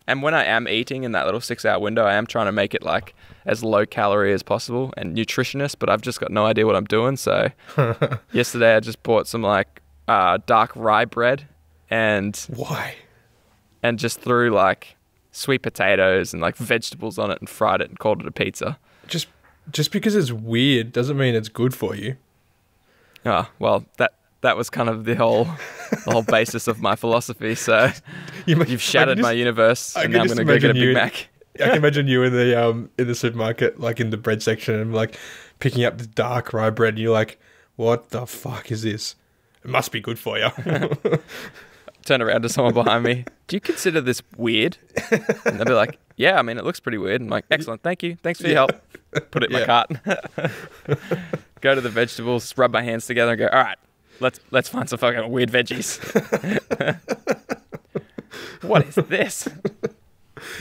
And when I am eating in that little 6-hour window, I am trying to make it like as low calorie as possible and nutritionist, but I've just got no idea what I'm doing. So yesterday I just bought some like dark rye bread and Why? and just threw like sweet potatoes and like vegetables on it and fried it and called it a pizza. Just because it's weird doesn't mean it's good for you. Oh, well, that was kind of the whole basis of my philosophy. So you've shattered my universe, and now I'm going to go get a Big Mac. I can imagine you in the supermarket, like in the bread section, and like picking up the dark rye bread, and you're like, "What the fuck is this? It must be good for you." Turn around to someone behind me. Do you consider this weird? And they'll be like, "Yeah, I mean, it looks pretty weird." I'm like, "Excellent, thank you. Thanks for your help." Put it in my cart. Go to the vegetables, rub my hands together, and go, "All right, let's find some fucking weird veggies." What is this?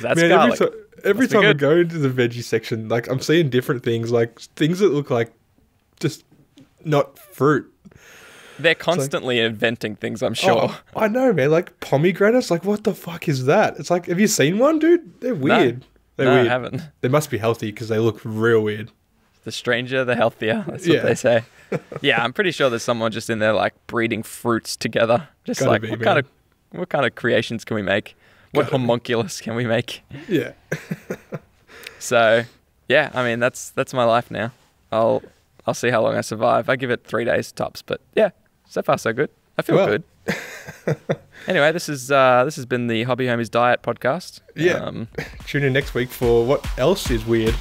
That's Man, garlic. every time I go into the veggie section, like I'm seeing different things, like things that look like just not fruit. They're constantly inventing things, I'm sure. Oh, I know, man. Like pomegranates, like what the fuck is that? It's like, have you seen one, dude? They're weird. No. They're No, weird. I haven't. They must be healthy because they look real weird. The stranger, the healthier. That's what they say. Yeah, I'm pretty sure there's someone just in there like breeding fruits together. Just Gotta like, be, what kind of creations can we make? What homunculus can we make? Yeah. So, yeah, I mean that's my life now. I'll see how long I survive. I give it 3 days tops, but yeah, so far so good. I feel good. Anyway, this has been the Hobby Homies Diet podcast. Yeah. Tune in next week for what else is weird.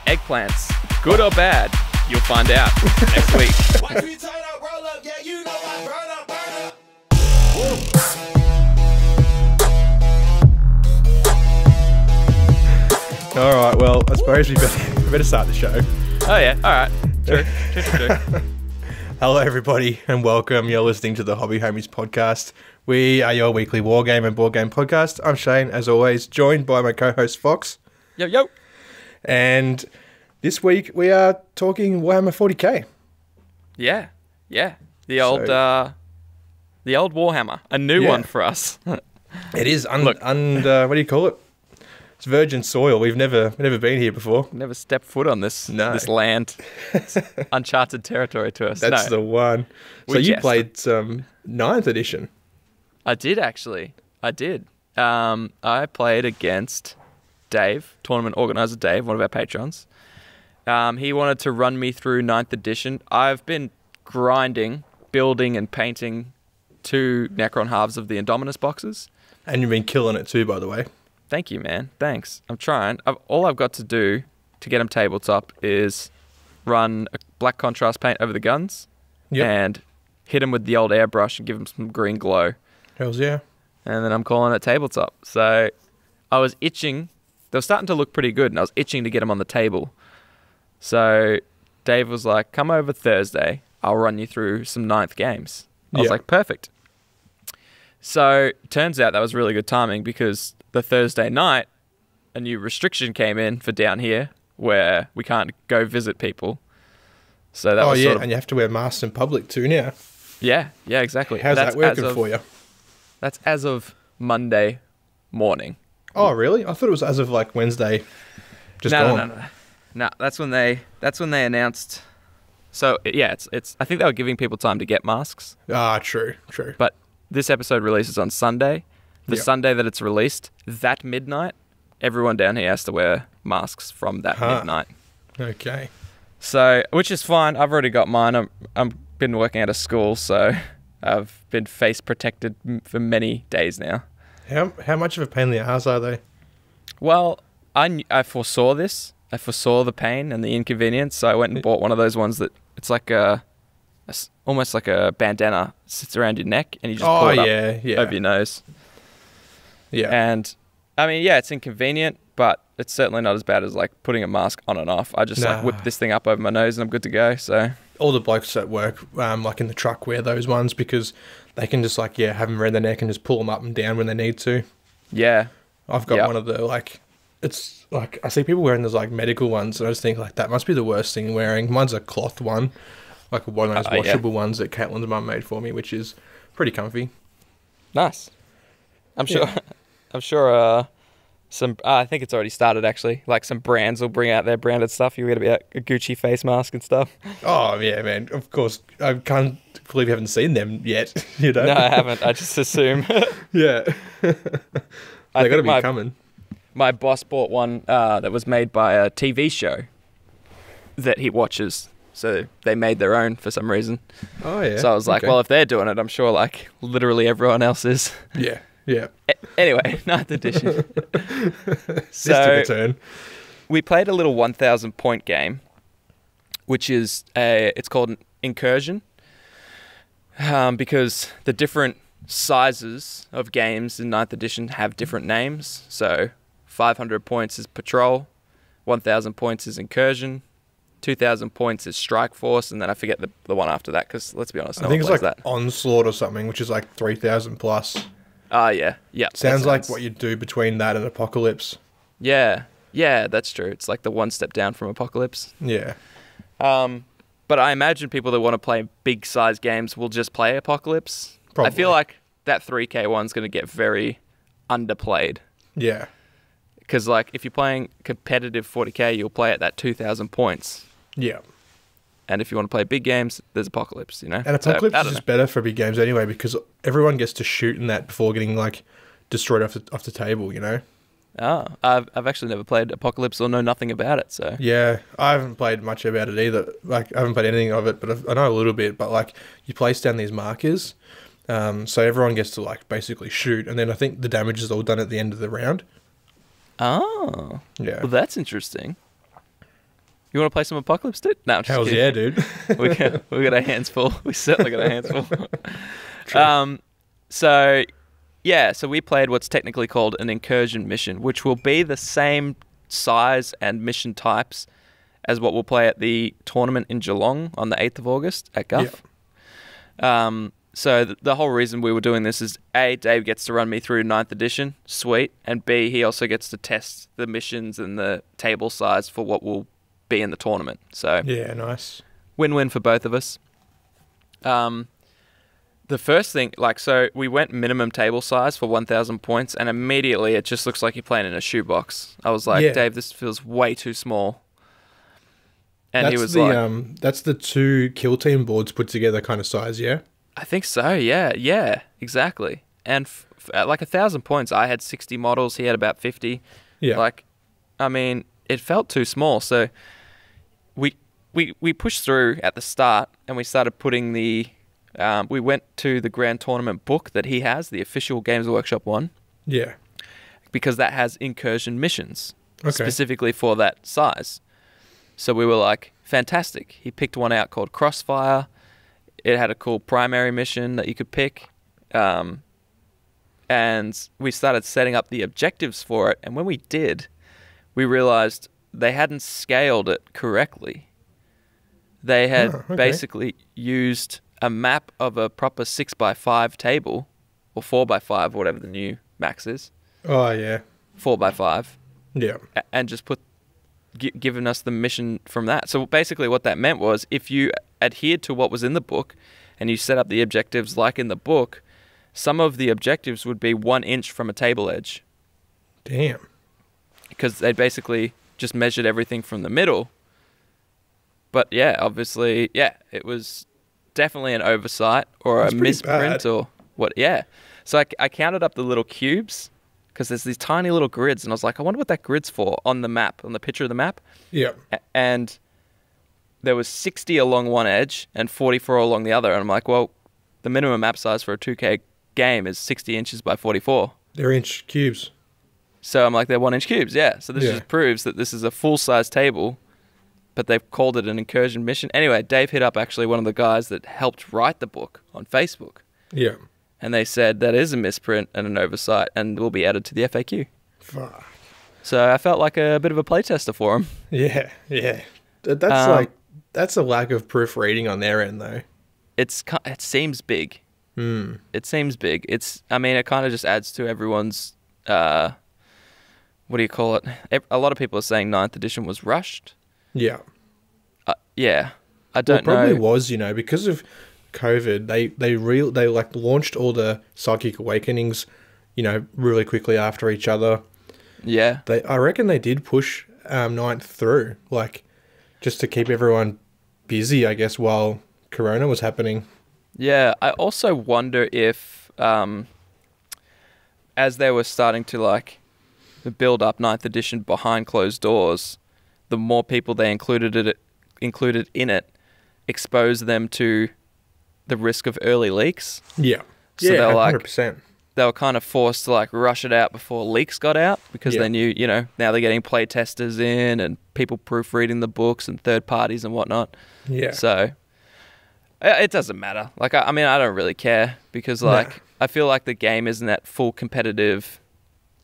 Eggplants, good or bad? You'll find out next week. Watch me turn up, roll up, yeah, you know I burn up. Woo. All right, well, I suppose we better start the show. Oh yeah, all right. True. Hello, everybody, and welcome. You're listening to the Hobby Homies podcast. We are your weekly war game and board game podcast. I'm Shane, as always, joined by my co-host Fox. Yo. And this week we are talking Warhammer 40k. Yeah. The old Warhammer, a new one for us. It is what do you call it? It's virgin soil. We've never been here before. Never stepped foot on this land. It's uncharted territory to us. That's the one. So you played some 9th edition. I did actually. I played against Dave, tournament organizer Dave, one of our patrons. He wanted to run me through 9th edition. I've been grinding, building and painting 2 Necron halves of the Indominus boxes. And you've been killing it too, by the way. Thank you, man. Thanks. I'm trying. All I've got to do to get them tabletop is run a black contrast paint over the guns and hit them with the old airbrush and give them some green glow. Hells yeah. And then I'm calling it tabletop. So I was itching. They were starting to look pretty good, and I was itching to get them on the table. So Dave was like, come over Thursday. I'll run you through some 9th games. I was like, perfect. So turns out that was really good timing because the Thursday night, a new restriction came in for down here where we can't go visit people. So that was and you have to wear masks in public too now. Yeah, exactly. How's that working for you? That's as of Monday morning. Oh, really? I thought it was as of like Wednesday. No, that's when they announced. So yeah, it's. I think they were giving people time to get masks. Ah, true. But this episode releases on Sunday. The Sunday that it's released, that midnight, everyone down here has to wear masks from that midnight. Okay. So, which is fine. I've already got mine. I'm been working at a school, so I've been face protected for many days now. How much of a pain in the ass are they? Well, I foresaw this. I foresaw the pain and the inconvenience, so I went and bought one of those ones that it's like almost like a bandana sits around your neck, and you just pull it up over your nose. Yeah. And I mean, it's inconvenient, but it's certainly not as bad as like putting a mask on and off. I just like whip this thing up over my nose and I'm good to go. So all the blokes at work, like in the truck, wear those ones because they can just like have them around their neck and just pull them up and down when they need to. Yeah. I've got one of the it's like I see people wearing those like medical ones, and I just think like that must be the worst thing wearing. Mine's a cloth one, like one of those washable ones that Caitlin's mum made for me, which is pretty comfy. Nice. I'm sure I think it's already started actually. Like some brands will bring out their branded stuff. You'll get a Gucci face mask and stuff. Oh yeah, man. Of course, I can't believe you haven't seen them yet. You know? No, I haven't. I just assume. Yeah, they got to be my, coming. My boss bought one that was made by a TV show that he watches. So they made their own for some reason. Oh yeah. So I was like, well, if they're doing it, I'm sure like literally everyone else is. Yeah. Yeah. Anyway, ninth edition. This took a turn. We played a little 1,000 point game, which is it's called an incursion, because the different sizes of games in ninth edition have different names. So 500 points is patrol, 1,000 points is incursion, 2,000 points is strike force, and then I forget the one after that because let's be honest, I think it's like onslaught or something, which is like 3,000 plus. Yeah. Sounds like what you do between that and Apocalypse. Yeah, that's true. It's like the one step down from Apocalypse. Yeah. But I imagine people that want to play big size games will just play Apocalypse. Probably. I feel like that 3K one's going to get very underplayed. Yeah. Because like if you're playing competitive 40K, you'll play at that 2,000 points. Yeah. And if you want to play big games, there's Apocalypse, you know? And Apocalypse is just better for big games anyway because everyone gets to shoot in that before getting like destroyed off the table, you know? Oh, I've actually never played Apocalypse or know nothing about it, so... Yeah, I haven't played much about it either. Like, I haven't played anything of it, but I know a little bit. But like, you place down these markers, so everyone gets to like basically shoot, and then I think the damage is all done at the end of the round. Oh. Yeah. Well, that's interesting. You want to play some Apocalypse, dude? No, I'm just Hells kidding. yeah, dude. we got our hands full. We certainly got our hands full. So we played what's technically called an incursion mission, which will be the same size and mission types as what we'll play at the tournament in Geelong on the 8th of August at Guff. Yeah. So the whole reason we were doing this is A, Dave gets to run me through 9th edition, sweet, and B, he also gets to test the missions and the table size for what will be in the tournament. So yeah, nice. Win-win for both of us. The first thing, so we went minimum table size for 1,000 points, and immediately it just looks like you're playing in a shoebox. I was like, Dave, this feels way too small. And he was like... that's the 2 kill team boards put together kind of size, yeah? I think so, yeah, exactly. And at like 1,000 points, I had 60 models, he had about 50. Yeah. It felt too small, so we pushed through at the start, and we started putting we went to the Grand Tournament book that he has, the official Games Workshop one. Yeah. Because that has incursion missions specifically for that size. So we were like, fantastic. He picked one out called Crossfire. It had a cool primary mission that you could pick. And we started setting up the objectives for it. And when we did, we realized they hadn't scaled it correctly. They had basically used a map of a proper 6x5 table, or 4x5, whatever the new max is. Oh, yeah. 4x5. Yeah. And just given us the mission from that. So basically what that meant was if you adhered to what was in the book and you set up the objectives like in the book, some of the objectives would be 1 inch from a table edge. Damn. Because they basically just measured everything from the middle. But yeah, obviously, it was definitely an oversight or a misprint or what. Yeah. So I counted up the little cubes because there's these tiny little grids, and I was like, I wonder what that grid's for on the map, on the picture of the map. Yeah. And there was 60 along one edge and 44 along the other. And I'm like, well, the minimum map size for a 2K game is 60 inches by 44. They're inch cubes. So I'm like, they're 1 inch cubes, yeah. So this just proves that this is a full-size table, but they've called it an incursion mission. Anyway, Dave hit up actually one of the guys that helped write the book on Facebook. Yeah. And they said that is a misprint and an oversight and will be added to the FAQ. Fuck. So I felt like a bit of a playtester for him. Yeah. That's a lack of proofreading on their end, though. It seems big. It seems big. It kind of just adds to everyone's... what do you call it? A lot of people are saying 9th edition was rushed. Yeah. Yeah. I don't know. It probably was, because of COVID, they launched all the Psychic Awakenings, really quickly after each other. Yeah. I reckon they did push ninth through, like just to keep everyone busy, I guess, while Corona was happening. Yeah. I also wonder if, as they were starting to like build up ninth edition behind closed doors, the more people they included in it exposed them to the risk of early leaks. Yeah. So yeah, they're like 100%. they were kind of forced to like rush it out before leaks got out because Yeah. they knew, you know, now they're getting play testers in and people proofreading the books and third parties and whatnot. Yeah. So it doesn't matter. Like, I mean, I don't really care because like I feel like the game isn't at full competitive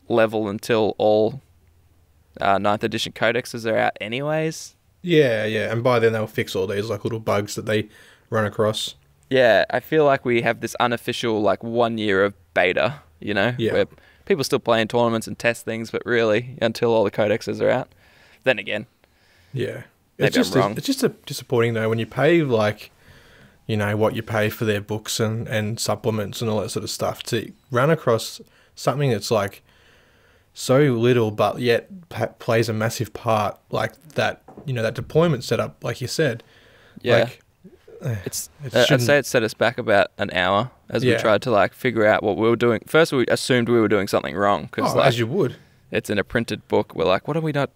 level until all ninth edition codexes are out anyways. Yeah, yeah. And by then they'll fix all these like little bugs that they run across. Yeah, I feel like we have this unofficial like 1 year of beta, you know, Yeah. where people still play in tournaments and test things, but really until all the codexes are out. Then again, Yeah. Maybe I'm wrong. It's just disappointing though when you pay like, you know, what you pay for their books and supplements and all that sort of stuff to run across something that's like so little but yet plays a massive part, like that, you know, that deployment setup, like you said. yeah, Like, it's. it I'd shouldn't- say it set us back about an hour as we Yeah. tried to like figure out what we were doing. First, we assumed we were doing something wrong because like as you would. it's in a printed book. We're like, what are we not?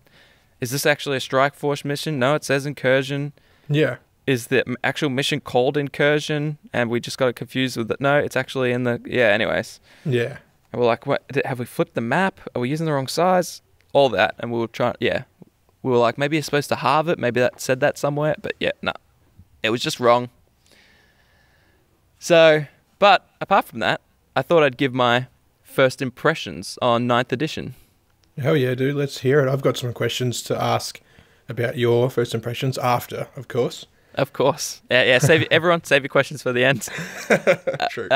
Is this actually a strike force mission? No, it says incursion. Yeah. Is the actual mission called incursion? And we just got it confused with it. No, it's actually in the anyways. Yeah. And we're like, what? Have we flipped the map? Are we using the wrong size? All that. And we were trying, We were like, maybe you're supposed to halve it. Maybe that said that somewhere. But yeah, no. It was just wrong. So, but apart from that, I thought I'd give my first impressions on ninth edition. Hell yeah, dude. Let's hear it. I've got some questions to ask about your first impressions after, of course. Of course. Yeah, everyone save your questions for the end. True.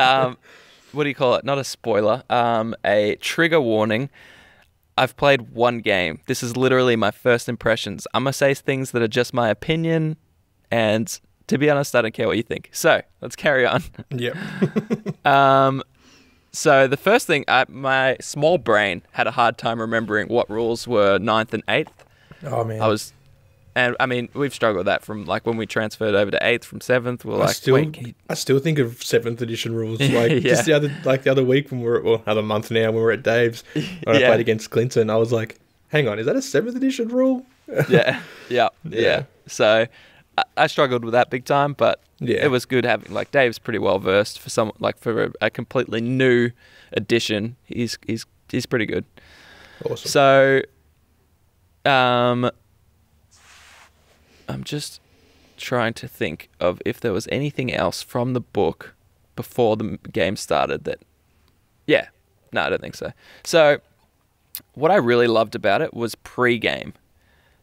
What do you call it? Not a spoiler. A trigger warning. I've played one game. This is literally my first impressions. I'm going to say things that are just my opinion, and to be honest, I don't care what you think. So, let's carry on. Yep. So, the first thing, my small brain had a hard time remembering what rules were 9th and 8th. Oh, man. I mean, we've struggled with that from like when we transferred over to 8th from 7th. We're I like, still, wait, can you- I still think of 7th edition rules. Like Yeah. just the other week when another month now when we were at Dave's when I Yeah. played against Clinton, I was like, hang on, is that a 7th edition rule? yeah. Yeah. So I struggled with that big time, but Yeah. it was good having like Dave's pretty well versed for some like for a completely new edition. He's pretty good. Awesome. So, I'm just trying to think of if there was anything else from the book before the game started that. Yeah, no, I don't think so. So, what I really loved about it was pre-game.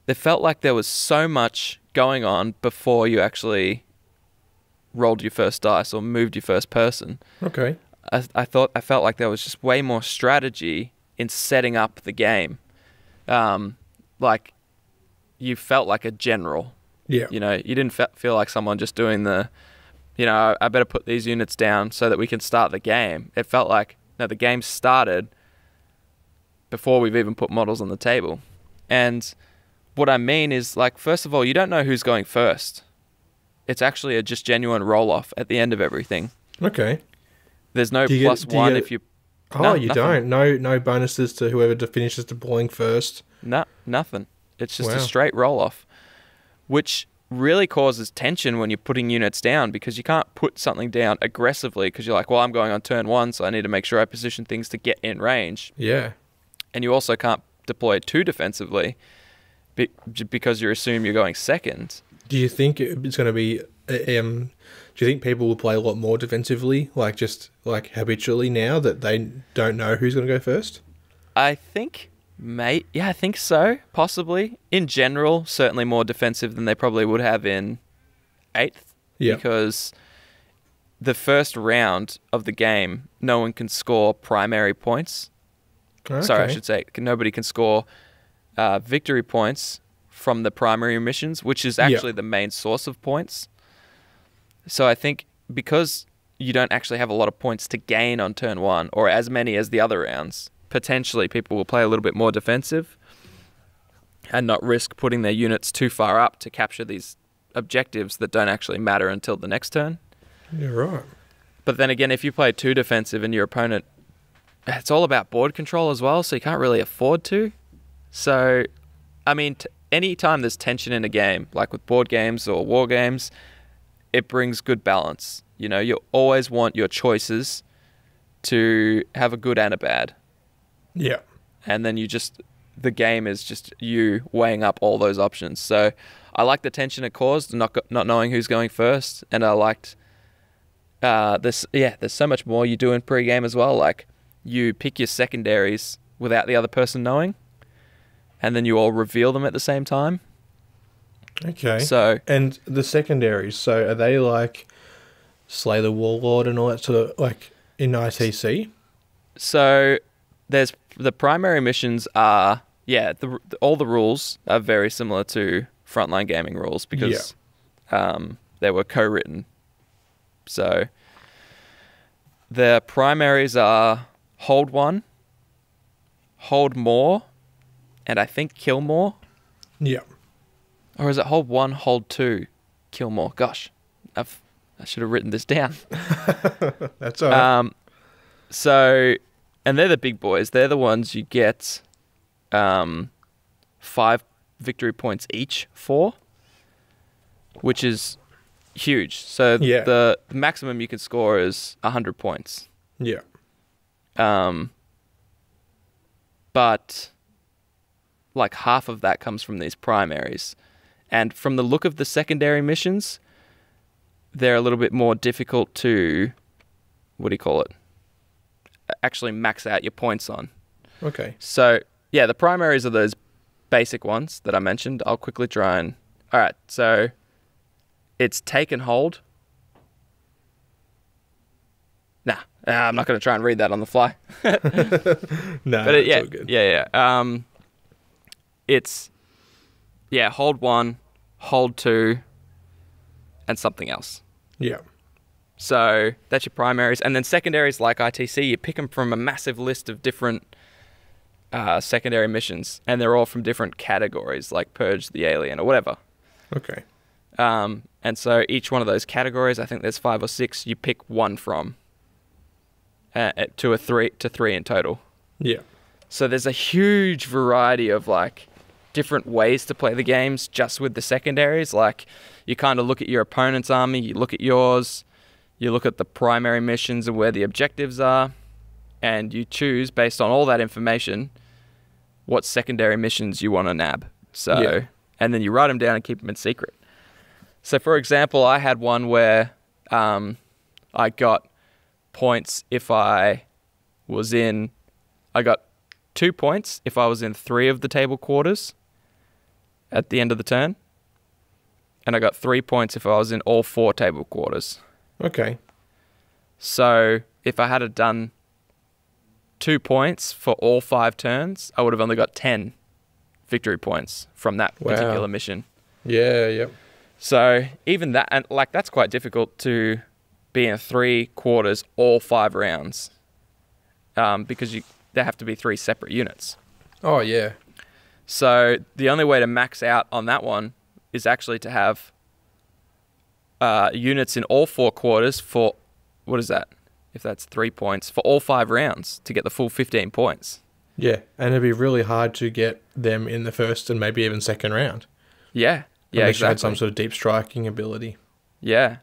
It felt like there was so much going on before you actually rolled your first dice or moved your first person. Okay. I felt like there was just way more strategy in setting up the game. Like you felt like a general. Yeah. You know, you didn't feel like someone just doing the, you know, I better put these units down so that we can start the game. It felt like, no, the game started before we've even put models on the table. And what I mean is, like, first of all, you don't know who's going first. It's actually a just genuine roll-off at the end of everything. Okay. There's no Do you plus get- do you one get- if you... Oh, No, you nothing. don't. No bonuses to whoever finishes deploying first. No, nothing. It's just Wow. a straight roll-off, which really causes tension when you're putting units down because you can't put something down aggressively because you're like, well, I'm going on turn 1, so I need to make sure I position things to get in range. Yeah. And you also can't deploy too defensively because you assume you're going second. Do you think it's going to be? Do you think people will play a lot more defensively, like just like habitually now that they don't know who's going to go first? I think, I think so, possibly. In general, certainly more defensive than they probably would have in 8th. Yeah. Because the first round of the game, no one can score primary points. Okay. Sorry, I should say nobody can score victory points from the primary missions, which is actually the main source of points. So I think because you don't actually have a lot of points to gain on turn 1, or as many as the other rounds, potentially people will play a little bit more defensive and not risk putting their units too far up to capture these objectives that don't actually matter until the next turn. Yeah, right. But then again, if you play too defensive and your opponent, it's all about board control as well, so you can't really afford to. So, I mean, any time there's tension in a game, like with board games or war games, it brings good balance. You know, you always want your choices to have a good and a bad. Yeah. And then the game is just you weighing up all those options. So I like the tension it caused, not knowing who's going first. And I liked there's so much more you do in pre-game as well. Like, you pick your secondaries without the other person knowing, and then you all reveal them at the same time. Okay. So, and the secondaries, so are they like Slay the Warlord and all that sort of, like, in ITC? So there's the primary missions are all the rules are very similar to Frontline Gaming rules because they were co-written. So the primaries are hold 1, hold more, and I think kill more. Yeah. Or is it hold 1, hold 2, kill more? Gosh, I should have written this down. That's all right. So, and they're the big boys. They're the ones you get 5 victory points each for, which is huge. So the maximum you can score is 100 points. Yeah. But like half of that comes from these primaries. And from the look of the secondary missions, they're a little bit more difficult to, actually max out your points on. Okay. So, yeah, the primaries are those basic ones that I mentioned. I'll quickly try and... All right, so it's take and hold. Nah, I'm not going to try and read that on the fly. No, But it's all good. It's, hold 1, hold 2, and something else. Yeah. So that's your primaries. And then secondaries, like ITC, you pick them from a massive list of different secondary missions. And they're all from different categories, like Purge the Alien or whatever. Okay. And so each one of those categories, I think there's 5 or 6, you pick one from. To 3 in total. Yeah. So there's a huge variety of like different ways to play the games just with the secondaries. Like, you kind of look at your opponent's army, you look at yours, you look at the primary missions and where the objectives are, and you choose based on all that information what secondary missions you want to nab. So, and then you write them down and keep them in secret. So, for example, I had one where I got points if I got 2 points if I was in 3 of the table quarters at the end of the turn. And I got 3 points if I was in all 4 table quarters. Okay. So if I had done 2 points for all 5 turns, I would have only got 10 victory points from that particular mission. Yeah, yeah. So even that, and like, that's quite difficult to be in 3 quarters all 5 rounds, because there have to be 3 separate units. Oh, yeah. So the only way to max out on that one is actually to have units in all 4 quarters for, what is that? If that's 3 points, for all 5 rounds to get the full 15 points. Yeah, and it'd be really hard to get them in the first and maybe even second round. Yeah, Unless you had some sort of deep striking ability. Yeah.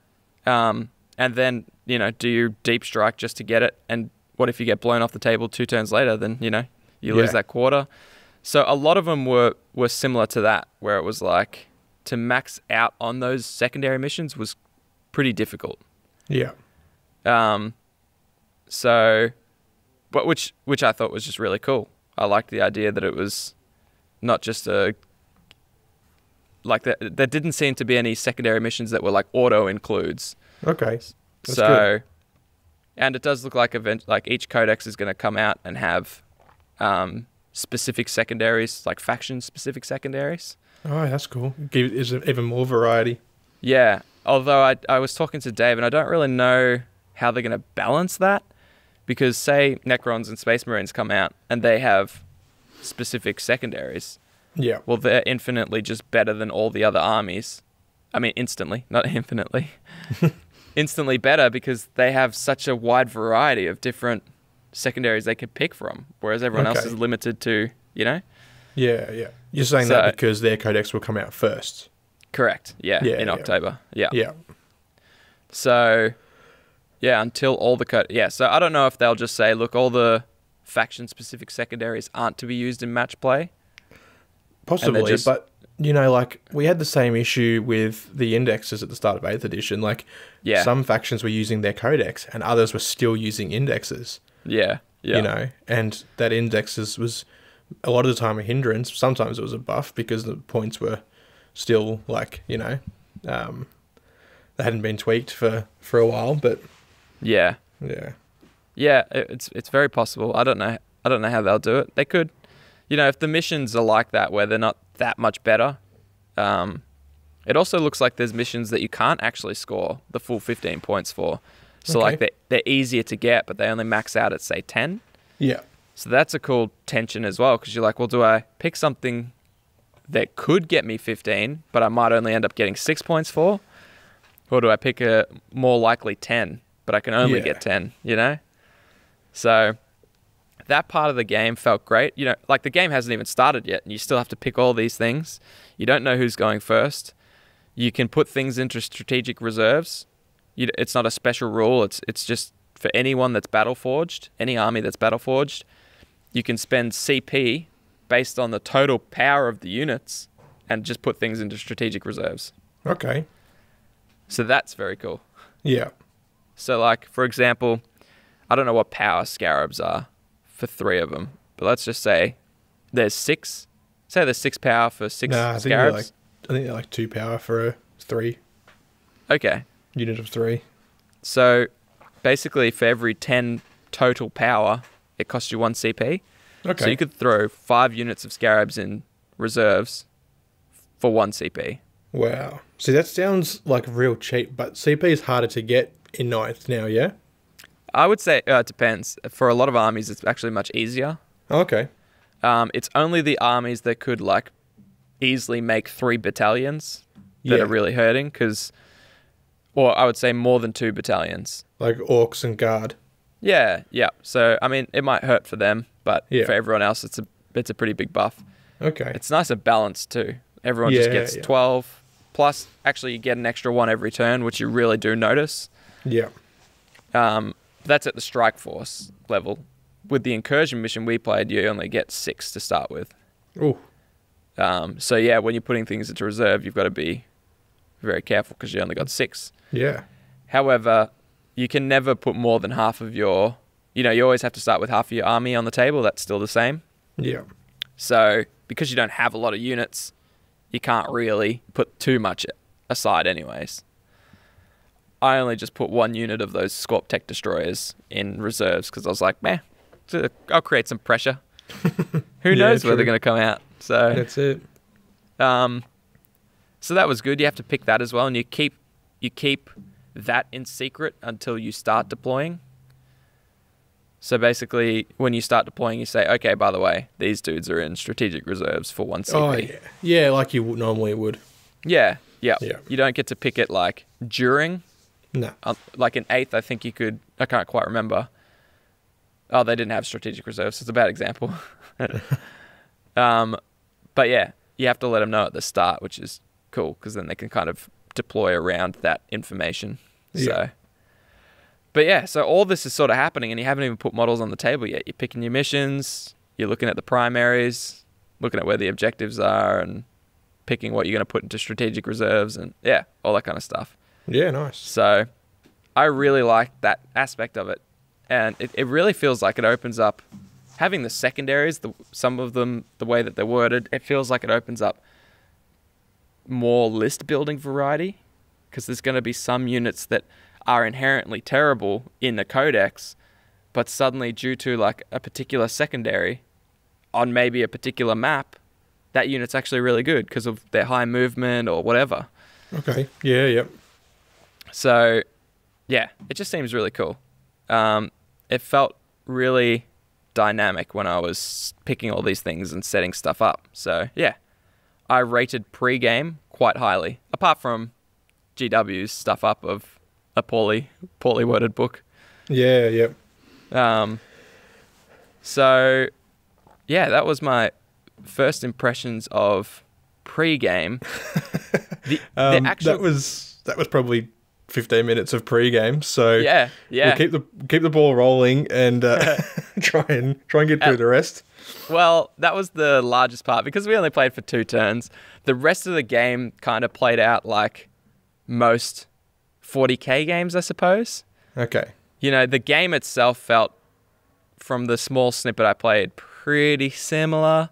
And then, do you deep strike just to get it? And what if you get blown off the table 2 turns later? Then, you lose that quarter. So a lot of them were similar to that, where it was like, to max out on those secondary missions was pretty difficult. Yeah. So, but which I thought was just really cool. I liked the idea that it was not just there didn't seem to be any secondary missions that were like auto includes. Okay. That's good. And it does look like each codex is going to come out and have specific secondaries, like faction specific secondaries. Oh, that's cool. Is it even more variety? Yeah. Although I was talking to Dave, and I don't really know how they're going to balance that, Because say Necrons and Space Marines come out and they have specific secondaries. Yeah. Well, they're infinitely just better than all the other armies. I mean, instantly, not infinitely. Instantly better because they have such a wide variety of different secondaries they could pick from, whereas everyone else is limited to, you know? Yeah, yeah. You're saying that because their codex will come out first. Correct. Yeah, in October. Yeah. Yeah. So, yeah, until all the yeah, so I don't know if they'll just say, look, all the faction-specific secondaries aren't to be used in match play. Possibly, but, you know, like, we had the same issue with the indexes at the start of 8th edition. Like, some factions were using their codex and others were still using indexes. Yeah, yeah. You know, and that indexes was a lot of the time a hindrance. Sometimes it was a buff because the points were still, like, you know, they hadn't been tweaked for a while, but... Yeah. Yeah. Yeah, it's very possible. I don't know how they'll do it. They could, you know, if the missions are like that where they're not that much better. It also looks like there's missions that you can't actually score the full 15 points for. So like they're easier to get, but they only max out at say 10. Yeah. So that's a cool tension as well, because you're like, well, do I pick something that could get me 15, but I might only end up getting 6 points for? Or do I pick a more likely 10, but I can only get 10, you know? So that part of the game felt great. You know, like the game hasn't even started yet, and you still have to pick all these things. You don't know who's going first. You can put things into strategic reserves. It's not a special rule. It's just for anyone that's battle-forged, any army that's battle-forged. You can spend CP based on the total power of the units and just put things into strategic reserves. Okay. So that's very cool. Yeah. So like, for example, I don't know what power scarabs are for 3 of them, but let's just say there's 6. Say there's 6 power for 6 scarabs. I think they're like 2 power for a 3. Okay. Unit of 3. So basically for every 10 total power, it costs you 1 CP. Okay. So you could throw 5 units of scarabs in reserves for 1 CP. Wow. See, that sounds like real cheap, but CP is harder to get in 9th now, yeah? I would say it depends. For a lot of armies, it's actually much easier. Okay. It's only the armies that could like easily make 3 battalions that are really hurting, or I would say more than 2 battalions. Like orcs and guard. Yeah. So I mean, it might hurt for them, but for everyone else, it's a pretty big buff. Okay. It's nice and balanced too. Everyone just gets 12. Plus, actually, you get an extra 1 every turn, which you really do notice. Yeah. That's at the strike force level. With the incursion mission we played, you only get 6 to start with. Ooh. So yeah, when you're putting things into reserve, you've got to be very careful because you only got 6. Yeah. However, you can never put more than half of your... You know, you always have to start with half of your army on the table. That's still the same. Yeah. So, because you don't have a lot of units, you can't really put too much aside anyways. I only just put 1 unit of those Scorp Tech destroyers in reserves because I was like, meh, I'll create some pressure. Who knows where they're going to come out? So that's it. So that was good. You have to pick that as well, and you keep that in secret until you start deploying. So basically, when you start deploying, you say, okay, by the way, these dudes are in strategic reserves for 1 CP. Oh, yeah. Yeah, like you normally would. Yeah. You don't get to pick it like during. No. Like in 8th, I think you could... I can't quite remember. Oh, they didn't have strategic reserves. It's a bad example. But yeah, you have to let them know at the start, which is cool, because then they can kind of deploy around that information. Yeah. So... But yeah, so all this is sort of happening and you haven't even put models on the table yet. You're picking your missions, you're looking at the primaries, looking at where the objectives are and picking what you're going to put into strategic reserves and yeah, all that kind of stuff. Yeah, nice. So I really like that aspect of it. And it really feels like it opens up, having the secondaries, some of them, the way that they're worded, it feels like it opens up more list building variety because there's going to be some units that are inherently terrible in the codex, but suddenly due to like a particular secondary on maybe a particular map, that unit's actually really good because of their high movement or whatever. Okay. Yeah, yep. So, yeah, it just seems really cool. It felt really dynamic when I was picking all these things and setting stuff up. So, yeah, I rated pre-game quite highly, apart from GW's stuff up of a poorly worded book. Yeah, yep. So, yeah, that was my first impressions of pre-game. The actual... that was probably 15 minutes of pre-game. So yeah. we'll keep the ball rolling and try and get through the rest. Well, that was the largest part because we only played for 2 turns. The rest of the game kind of played out like most 40k games, I suppose. Okay. You know, the game itself felt, from the small snippet I played, pretty similar.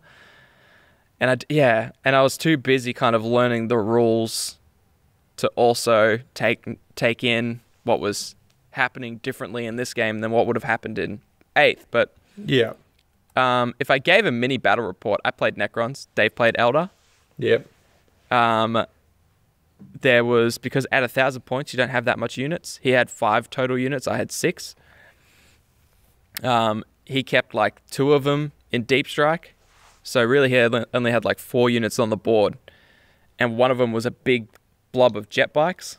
And I was too busy kind of learning the rules to also take in what was happening differently in this game than what would have happened in 8th. But yeah, if I gave a mini battle report, I played Necrons. Dave played Elder. Yep. There was, because at 1,000 points, you don't have that much units. He had 5 total units. I had 6. He kept like 2 of them in Deep Strike. So really he only had like 4 units on the board. And one of them was a big blob of jet bikes.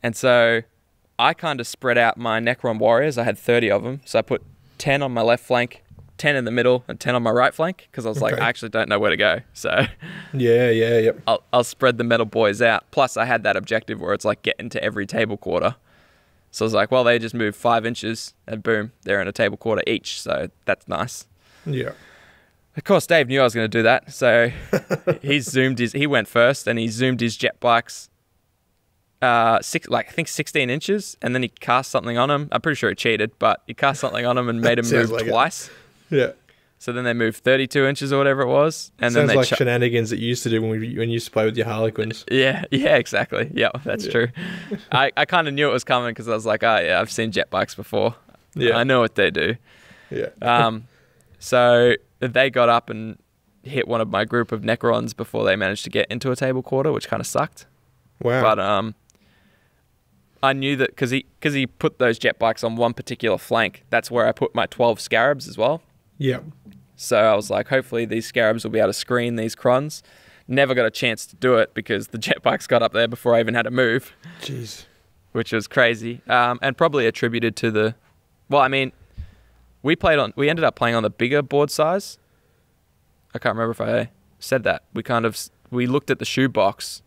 And so I kind of spread out my Necron warriors. I had 30 of them. So I put 10 on my left flank, 10 in the middle, and 10 on my right flank. Because I was like, I actually don't know where to go. So yep. I'll spread the metal boys out. Plus I had that objective where it's like get into every table quarter. So I was like, well, they just moved 5 inches and boom, they're in a table quarter each. So that's nice. Yeah. Of course, Dave knew I was going to do that. So he went first and he zoomed his jet bikes, I think 16 inches. And then he cast something on them. I'm pretty sure he cheated, but he cast something on them and made them move like twice. Yeah. So then they moved 32 inches or whatever it was. And Sounds then like shenanigans that you used to do when you used to play with your Harlequins. Yeah, exactly. Yeah, that's true. I kind of knew it was coming because I was like, oh, yeah, I've seen jet bikes before. Yeah. I know what they do. Yeah. So they got up and hit one of my group of Necrons before they managed to get into a table quarter, which kind of sucked. Wow. But I knew that because he put those jet bikes on one particular flank. That's where I put my 12 scarabs as well. Yeah. So I was like, hopefully these scarabs will be able to screen these crons. Never got a chance to do it because the jet bikes got up there before I even had to move. Jeez. Which was crazy. And probably attributed to the... Well, I mean, we ended up playing on the bigger board size. I can't remember if I said that. We looked at the shoebox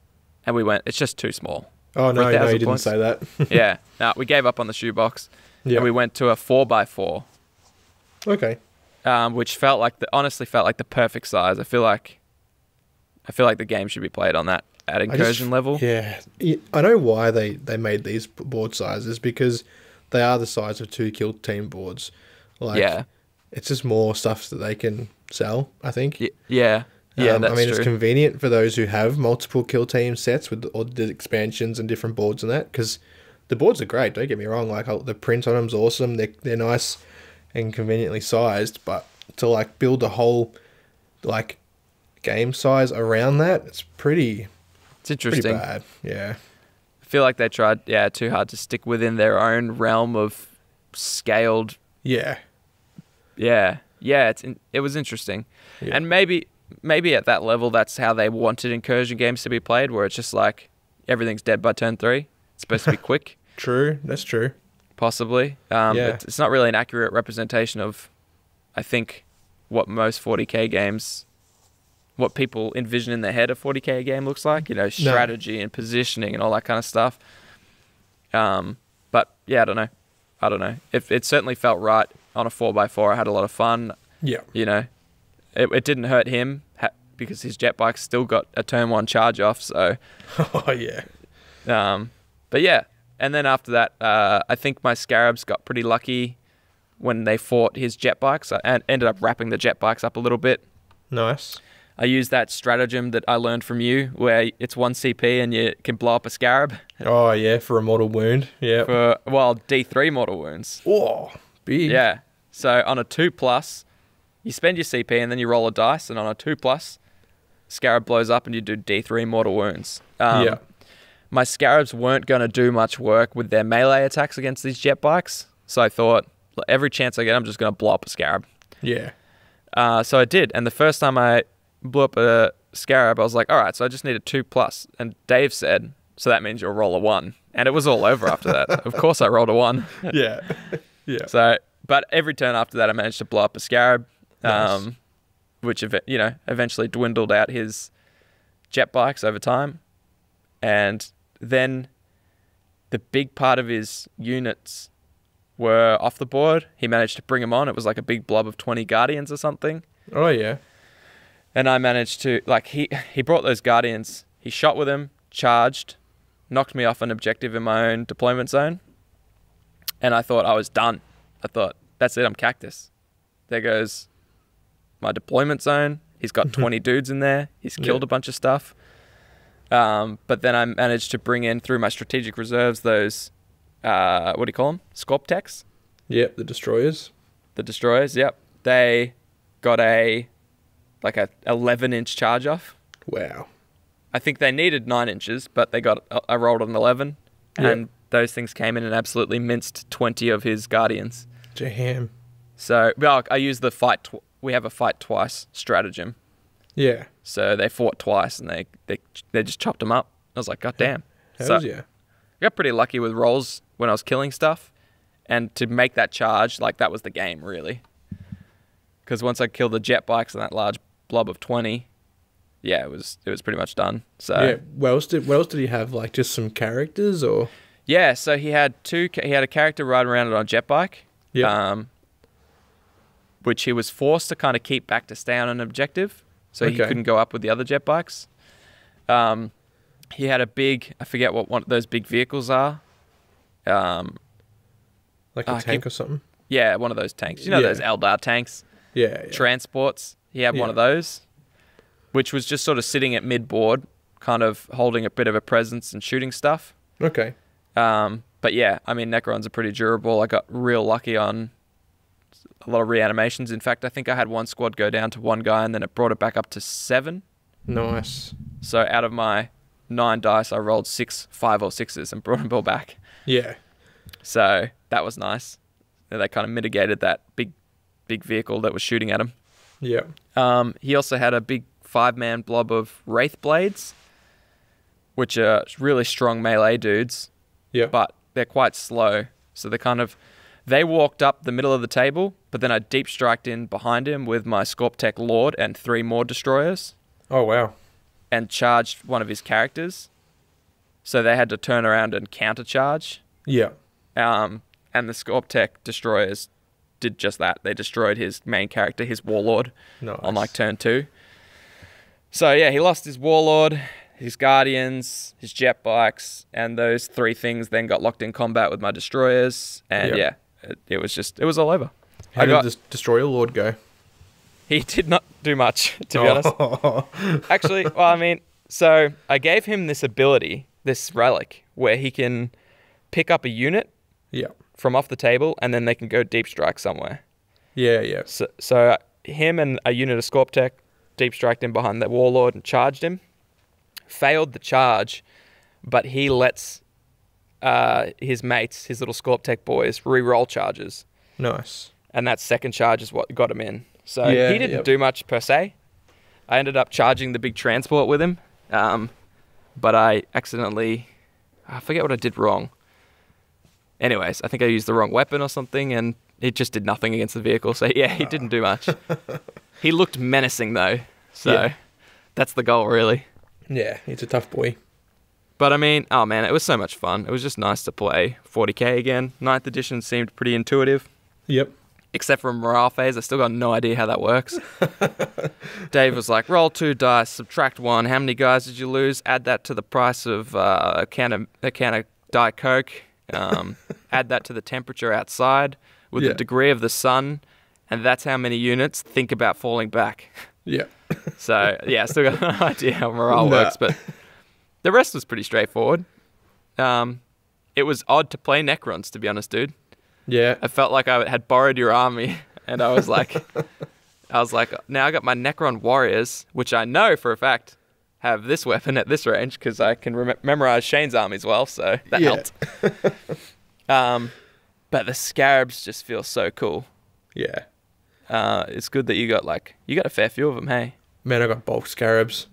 and we went, it's just too small. Oh, no, you didn't say that. Yeah. No, we gave up on the shoebox. Yeah. And we went to a 4x4. Okay. Which honestly felt like the perfect size. I feel like the game should be played on that at incursion level. Yeah. I know why they made these board sizes, because they are the size of 2 kill team boards. It's just more stuff that they can sell, I think. Yeah, that's true. It's convenient for those who have multiple kill team sets with all the expansions and different boards and that, because the boards are great, don't get me wrong. Like, the print on them's awesome. They're nice and conveniently sized, but to build a whole game size around that, it's interesting. Pretty bad. Yeah. I feel like they tried too hard to stick within their own realm of scaled. Yeah. Yeah. It was interesting. Yeah. And maybe at that level that's how they wanted incursion games to be played, where it's just like everything's dead by turn 3. It's supposed to be quick. True, that's true. Possibly. It's not really an accurate representation of, I think, what most 40k games, what people envision in their head a 40k game looks like, strategy and positioning and all that kind of stuff. But yeah, I don't know. It certainly felt right on a 4x4. I had a lot of fun. Yeah. It didn't hurt him because his jet bike still got a turn 1 charge off. So. Oh yeah. But yeah. And then after that, I think my scarabs got pretty lucky when they fought his jet bikes and ended up wrapping the jet bikes up a little bit. Nice. I used that stratagem that I learned from you where it's 1 CP and you can blow up a scarab. Oh, yeah, for a mortal wound. Yeah. For, D3 mortal wounds. Oh, big. Yeah. So on a 2+, you spend your CP and then you roll a dice, and on a 2+, scarab blows up and you do D3 mortal wounds. Yeah. My scarabs weren't going to do much work with their melee attacks against these jet bikes. So I thought, every chance I get, I'm just going to blow up a scarab. Yeah. So I did. And the first time I blew up a scarab, I was like, all right, so I just need a 2+. And Dave said, so that means you'll roll a 1. And it was all over after that. Of course I rolled a 1. Yeah. Yeah. So, but every turn after that, I managed to blow up a scarab, Nice. which, eventually dwindled out his jet bikes over time. And then the big part of his units were off the board. He managed to bring them on. It was like a big blob of 20 Guardians or something. Oh, yeah. And I managed to, he brought those Guardians. He shot with them, charged, knocked me off an objective in my own deployment zone. And I thought I was done. I thought, that's it, I'm Cactus. There goes my deployment zone. He's got 20 dudes in there. He's killed a bunch of stuff. But then I managed to bring in, through my strategic reserves, those, what do you call them? Scorptex? Yep, the destroyers. The destroyers, yep. They got a 11-inch charge off. Wow. I think they needed 9 inches, but I rolled an 11. Yep. And those things came in and absolutely minced 20 of his Guardians. Jam. So, I used the we have a fight twice stratagem. Yeah. So they fought twice and they just chopped them up. I was like, God damn. Hells yeah. I got pretty lucky with rolls when I was killing stuff. And to make that charge, that was the game, really. Because once I killed the jet bikes and that large blob of 20, yeah, it was pretty much done. So Yeah. What else did he have? Just some characters or? yeah, so he had a character riding around on a jet bike. Yeah. Which he was forced to kind of keep back to stay on an objective. So he couldn't go up with the other jet bikes. He had I forget what one of those big vehicles are. Like a tank or something? Yeah, one of those tanks. You know those Eldar tanks? Yeah. Transports. He had one of those, which was just sort of sitting at mid-board, kind of holding a bit of a presence and shooting stuff. Okay. But yeah, I mean, Necrons are pretty durable. I got real lucky on a lot of reanimations. In fact, I think I had one squad go down to 1 guy and then it brought it back up to 7. Nice. So out of my 9 dice, I rolled 6 5 or 6s and brought them all back. Yeah. So that was nice. They kind of mitigated that big vehicle that was shooting at him. Yeah. He also had a big 5-man blob of Wraith Blades, which are really strong melee dudes. Yeah. But they're quite slow. So they walked up the middle of the table, but then I deep striked in behind him with my Scorptech Lord and 3 more destroyers. Oh, wow. And charged one of his characters. So they had to turn around and countercharge. Yeah. And the Scorptech destroyers did just that. They destroyed his main character, his Warlord, Nice. on turn 2. So yeah, he lost his Warlord, his Guardians, his jet bikes, and those 3 things then got locked in combat with my destroyers. And it was all over. How did this Destroyer Lord go? He did not do much, to be honest. Actually, well, I mean, so I gave him this ability, this relic, where he can pick up a unit from off the table and then they can go deep strike somewhere. Yeah, yeah. So him and a unit of Scorptech deep striked him behind the Warlord and charged him. Failed the charge, but he lets his mates, his little Scorptech boys, re-roll charges. Nice. And that second charge is what got him in. So Yeah, he didn't do much per se. I ended up charging the big transport with him. But I accidentally... I forget what I did wrong. Anyways, I think I used the wrong weapon or something, and it just did nothing against the vehicle. So yeah, he didn't do much. He looked menacing though. So that's the goal, really. Yeah, he's a tough boy. But I mean, oh man, it was so much fun. It was just nice to play 40k again. 9th edition seemed pretty intuitive. Yep. Except for a morale phase, I still got no idea how that works. Dave was like, roll 2 dice, subtract 1. How many guys did you lose? Add that to the price of a can of Diet Coke. Add that to the temperature outside with the degree of the sun. And that's how many units. Think about falling back. Yeah. So, yeah, I still got no idea how morale works. But the rest was pretty straightforward. It was odd to play Necrons, to be honest, dude. Yeah. I felt like I had borrowed your army, and I was like, now I got my Necron warriors, which I know for a fact have this weapon at this range but memorize Shane's army as well, so that helped. But the scarabs just feel so cool. Yeah. It's good that you got a fair few of them, hey? Man, I got bulk scarabs.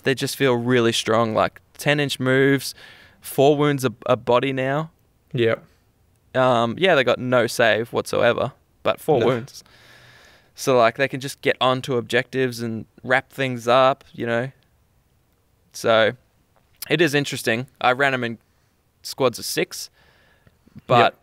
They just feel really strong, like 10-inch moves, 4 wounds a body now. Yep. Yeah, they got no save whatsoever, but 4 wounds. So, like, they can just get onto objectives and wrap things up, you know. So, it is interesting. I ran them in squads of 6, but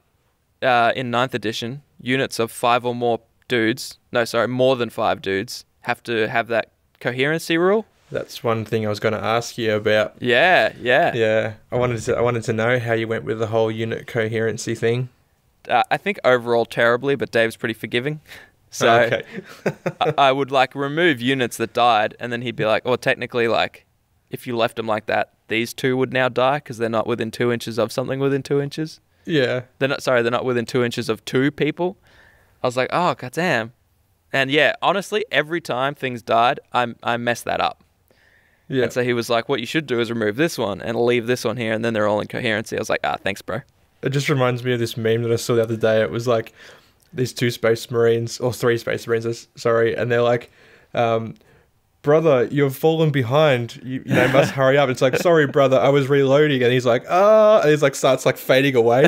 in 9th edition, units of 5 or more dudes, more than 5 dudes, have to have that coherency rule. That's one thing I was going to ask you about. Yeah. Yeah. I wanted to know how you went with the whole unit coherency thing. I think overall terribly, but Dave's pretty forgiving. So okay. I would like remove units that died, and then he'd be like, "Well, technically, like, if you left them like that, these 2 would now die because they're not within 2 inches of something within 2 inches. Yeah. They're not within 2 inches of 2 people." I was like, "Oh, goddamn!" And yeah, honestly, every time things died, I messed that up. Yeah. And so he was like, "What you should do is remove this one and leave this one here, and then they're all in coherency." I was like, "Thanks, bro." It just reminds me of this meme that I saw the other day. It was like these 2 space marines, or 3 space marines, sorry, and they're like, "Brother, you've fallen behind. You must hurry up." It's like, "Sorry, brother, I was reloading." And he's like, and he's like starts like fading away,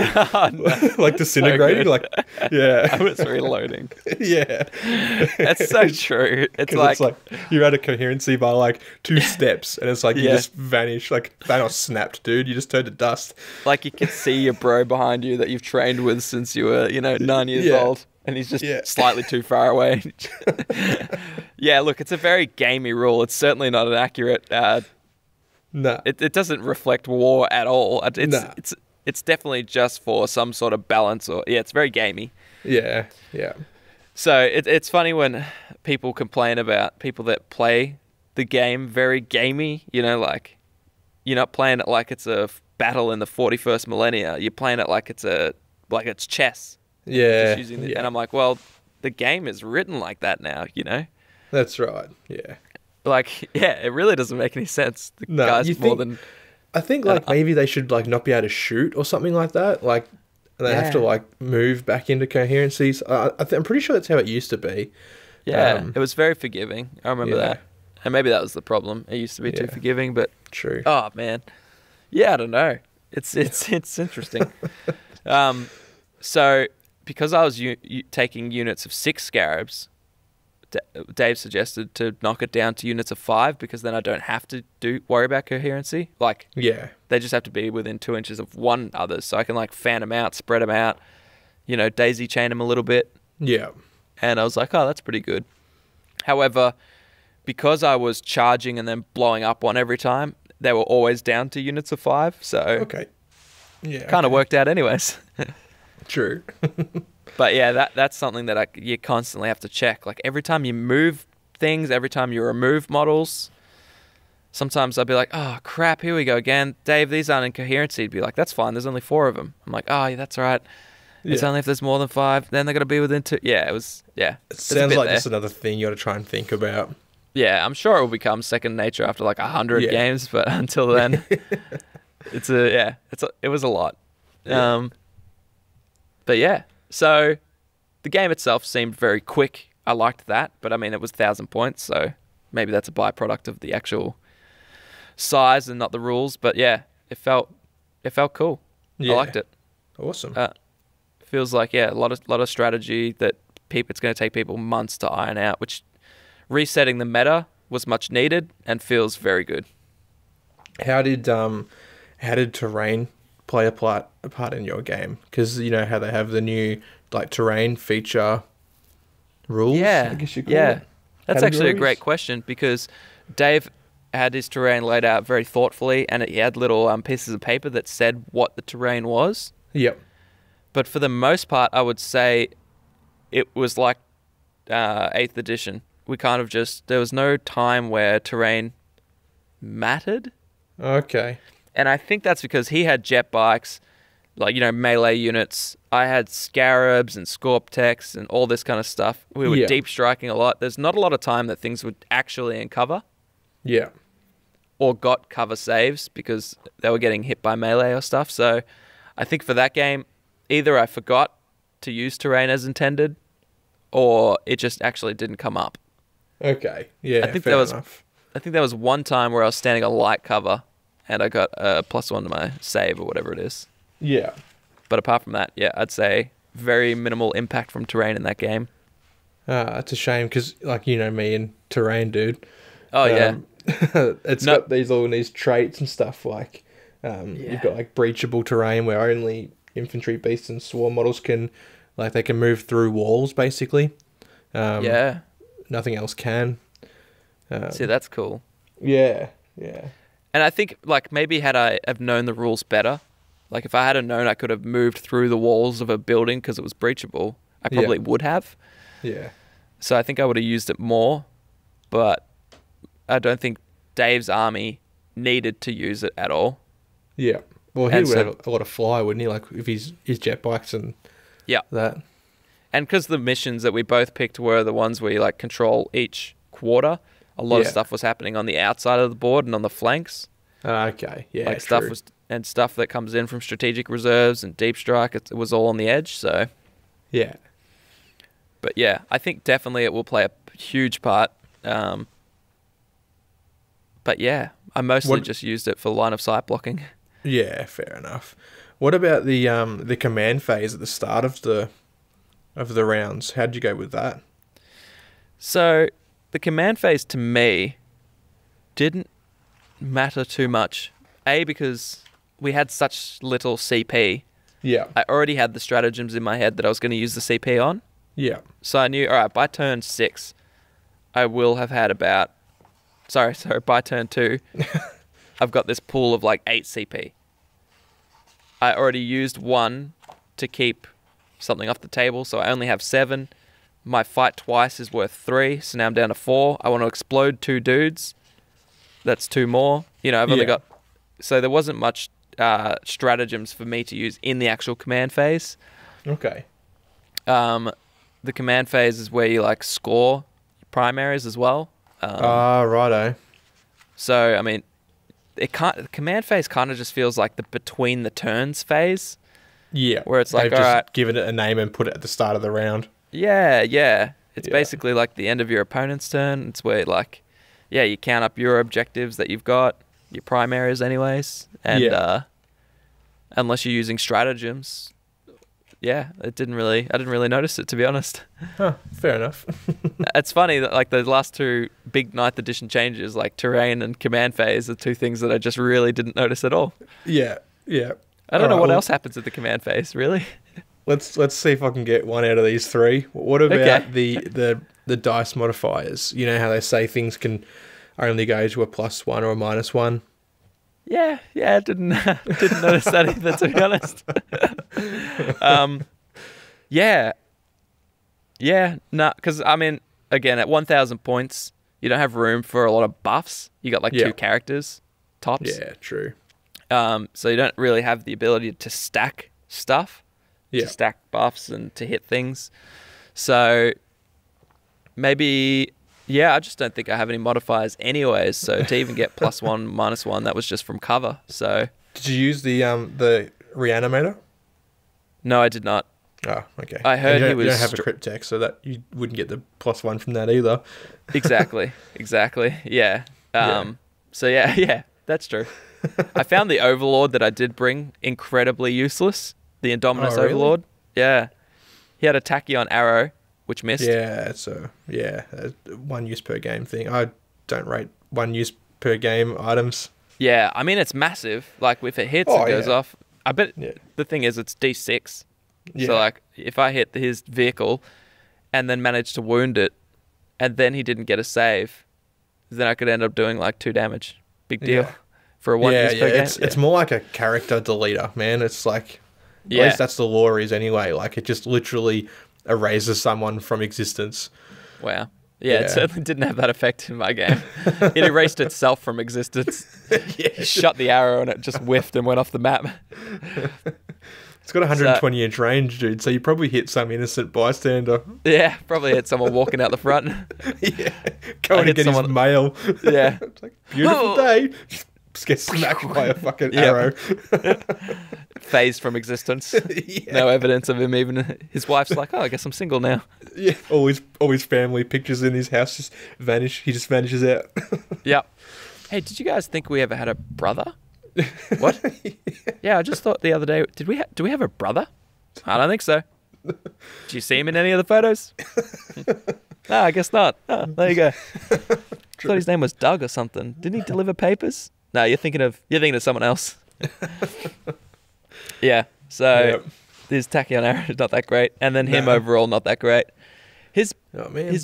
like disintegrating. So like, yeah, I was reloading. yeah. That's so true. It's like you're out of coherency by like 2 steps, and it's like you Yeah. just vanish. Like Thanos snapped, dude. You just turned to dust. like you can see your bro behind you that you've trained with since you were, 9 years Yeah. old, and he's just Yeah. slightly too far away. Yeah, look, it's a very gamey rule. It's certainly not an accurate. Nah. It doesn't reflect war at all. Nah. It's definitely just for some sort of balance, or it's very gamey. Yeah. Yeah. So it's funny when people complain about people that play the game very gamey. Like you're not playing it like it's a battle in the 41st millennia. You're playing it like it's chess. Yeah. Just using yeah. And I'm like, well, the game is written like that now. That's right. Yeah. Like, yeah, it really doesn't make any sense. The No, guy's you more think- than I think like maybe they should like not be able to shoot or something like that. Like they have to Yeah. like move back into coherencies. I'm pretty sure that's how it used to be. yeah. It was very forgiving. I remember yeah. that, and maybe that was the problem. It used to be too Yeah. forgiving, but True. oh man, yeah, I don't know. It's interesting. So because I was taking units of 6 scarabs, Dave suggested to knock it down to units of 5 because then I don't have to worry about coherency. Like Yeah. they just have to be within 2 inches of one others, so I can like fan them out, spread them out, daisy chain them a little bit. Yeah. And I was like, oh, that's pretty good. However, because I was charging and then blowing up one every time, they were always down to units of 5, so Okay. Yeah. kind of worked out anyways. True. But yeah, that's something that you constantly have to check. Like every time you move things, every time you remove models, sometimes I'll be like, oh crap, here we go again. Dave, these aren't in coherency. He'd be like, that's fine, there's only 4 of them. I'm like, oh yeah, that's all right. It's Yeah. only if there's more than 5, then they're going to be within 2. Yeah, it was, yeah. It It's a sounds bit like there. just another thing you got to try and think about. Yeah, I'm sure it will become second nature after like 100 Yeah. games, but until then, it was a lot. Yeah. But yeah, so the game itself seemed very quick. I liked that, but I mean, it was 1,000 points, so maybe that's a byproduct of the actual size and not the rules. But yeah, it felt cool. Yeah. I liked it. Awesome. Feels like a lot of strategy that it's going to take people months to iron out, which resetting the meta was much needed and feels very good. How did terrain play a part in your game? Because you know how they have the new like terrain feature rules. I guess you call it. That's actually a Categories? great question because Dave had his terrain laid out very thoughtfully, and he had little pieces of paper that said what the terrain was. Yep. But for the most part, I would say it was like 8th edition. We kind of there was no time where terrain mattered. Okay. And I think that's because he had jet bikes, like, melee units. I had scarabs and scorptex and all this kind of stuff. We were Yeah. deep striking a lot. There's not a lot of time that things were actually in cover Yeah. or got cover saves because they were getting hit by melee or stuff. So I think for that game, either I forgot to use terrain as intended, or it just actually didn't come up. Okay. Yeah, I think fair enough. I think there was one time where I was standing on light cover, and I got a +1 to my save or whatever it is. Yeah. But apart from that, yeah, I'd say very minimal impact from terrain in that game. It's a shame because, like, you know me and terrain, dude. Oh, yeah. It's got these traits and stuff like you've got like breachable terrain where only infantry, beasts, and swarm models can, like, they can move through walls basically. Yeah. Nothing else can. See, that's cool. Yeah, yeah, And I think, like, maybe had I have known the rules better, like if I had known I could have moved through the walls of a building because it was breachable, I probably would have. yeah, So I think I would have used it more, but I don't think Dave's army needed to use it at all. yeah. Well, he And would so- have a lot of fly, wouldn't he? Like if his jet bikes and Yeah. that. And because the missions that we both picked were the ones where you like control each quarter, a lot of Yeah. stuff was happening on the outside of the board and on the flanks. Okay, yeah, Like stuff true. was and stuff that comes in from strategic reserves and deep strike. It was all on the edge. So, Yeah, but yeah, I think definitely it will play a huge part. But yeah, I mostly just used it for line of sight blocking. yeah, fair enough. What about the command phase at the start of the rounds? How'd you go with that? So the command phase to me didn't matter too much. A, because we had such little CP. Yeah, I already had the stratagems in my head that I was going to use the CP on. yeah, So I knew, all right, by turn 6, I will have had about... Sorry, by turn 2, I've got this pool of like 8 CP. I already used 1 to keep something off the table, so I only have 7. My fight twice is worth 3, so now I'm down to 4. I want to explode 2 dudes. That's 2 more. You know, I've only Yeah. got... So there wasn't much stratagems for me to use in the actual command phase. okay, The command phase is where you like score primaries as well. righto. So I mean, the command phase kind of just feels like the between the turns phase. Yeah, Where it's like, they've just alright. given it a name and put it at the start of the round. Yeah, yeah. It's Yeah. basically like the end of your opponent's turn. It's where like, yeah, you count up your objectives that you've got, your primaries anyways, and Yeah. unless you're using stratagems, yeah, I didn't really notice it, to be honest. Huh, fair enough. It's funny that like the last 2 big 9th edition changes, like terrain and command phase, are 2 things that I just really didn't notice at all. Yeah, yeah. I don't know Alright, what well, else happens at the command phase, really. Let's see if I can get one out of these 3. What about Okay. the dice modifiers? You know how they say things can only go to a +1 or a -1. Yeah, I didn't notice that either, to be honest. No, because I mean, again, at 1,000 points, you don't have room for a lot of buffs. You got like Yeah. 2 characters tops. Yeah, true. So you don't really have the ability to stack stuff, Yeah, to stack buffs and to hit things. So maybe, yeah, I just don't think I have any modifiers anyways. So to even get +1, -1, that was just from cover. So did you use the reanimator? no, I did not. Oh, okay. I heard And you he don't- was You don't have a cryptex, so that you wouldn't get the +1 from that either. Exactly. Yeah. Yeah. So yeah, that's true. I found the Overlord that I did bring incredibly useless. The Indominus Oh, really? Overlord. Yeah. He had a Tachyon arrow, which missed. Yeah, it's a 1 use per game thing. I don't rate 1 use per game items. Yeah, I mean, it's massive. Like, if it hits, Oh, it goes yeah. off. I bet Yeah. the thing is, it's D6. Yeah. So, like, if I hit his vehicle and then managed to wound it, and then he didn't get a save, then I could end up doing, like, 2 damage. Big deal. Yeah. For a 1 use per game. It's more like a character deleter, man. It's like, at Yeah. least that's the lore is anyway. Like, it just literally erases someone from existence. Wow. Yeah, Yeah. it certainly didn't have that effect in my game. It erased itself from existence. Yeah, Shut the arrow and it just whiffed and went off the map. it's got 120 inch range, dude. So you probably hit some innocent bystander. Yeah, probably had someone walking out the front. Yeah, going to hit get his someone- mail. Yeah. It's like, beautiful day. Just get smacked by a fucking Yeah. arrow. phased from existence. Yeah. No evidence of him even. His wife's like, oh, I guess I'm single now. Yeah, all his family pictures in his house just vanish. He just vanishes out. Yep. Hey, did you guys think we ever had a brother? What? Yeah, I just thought the other day, do we have a brother? I don't think so. Did you see him in any of the photos? No, I guess not. Oh, there you go. I thought his name was Doug or something. Didn't he deliver papers? No, you're thinking of someone else. Yeah. So Yep. his Tachyon arrow is not that great, and then him No. overall not that great. His Oh man.